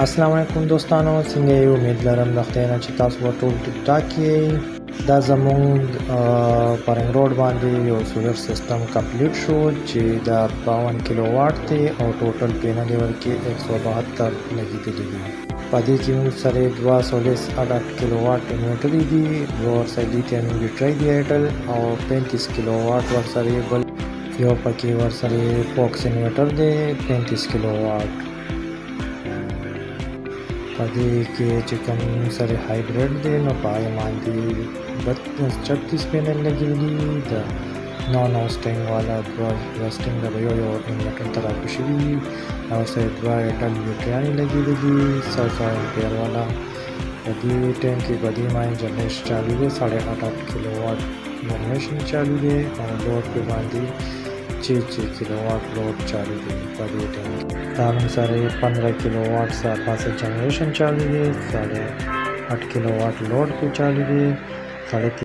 अस्सलाम वालेकुम दोस्तانو څنګه یې امید لرم د خدای نه چې تاسو به ټول ټیک ټاک یې دا زموږ پرنګ روډ باندې یو سولر سیستم کمپلیټ شو چې دا 52 کیلو واټ دی او ټوټل پینل یې ورکې 172 لګېدلي دي. په دې کې موږ سره 248 کیلو واټ انورټر دي، ورسره لیتیم بیټرۍ دی ایټل او 35 کیلو واټ ورسره بل یو پکې ورسره فوکس انورټر دی 35 کیلو واټ. په دې کې چې کوم سره هایبرید دی نو په هغې باندې 36 پینل لګېدلي دي. د نان هوسټینګ والا دوه هوسټینګ د یو انورټر ته راکو شوي دي او سره دوه ایټل بیټریانې لګېدلي دي 100 امپیر والا. په دې ټایم کې په دې باندې جنریشن چالو دی 8.5 کیلو واټ جنریشن چالو دی او لوډ په باندې 6 کیلو واټ لوड चालू है. په دې ټایم کې سره 15 کیلو واټ سره پاسه جنریشن چالو دی 8.5 کیلو واټ لوड पे चालू है.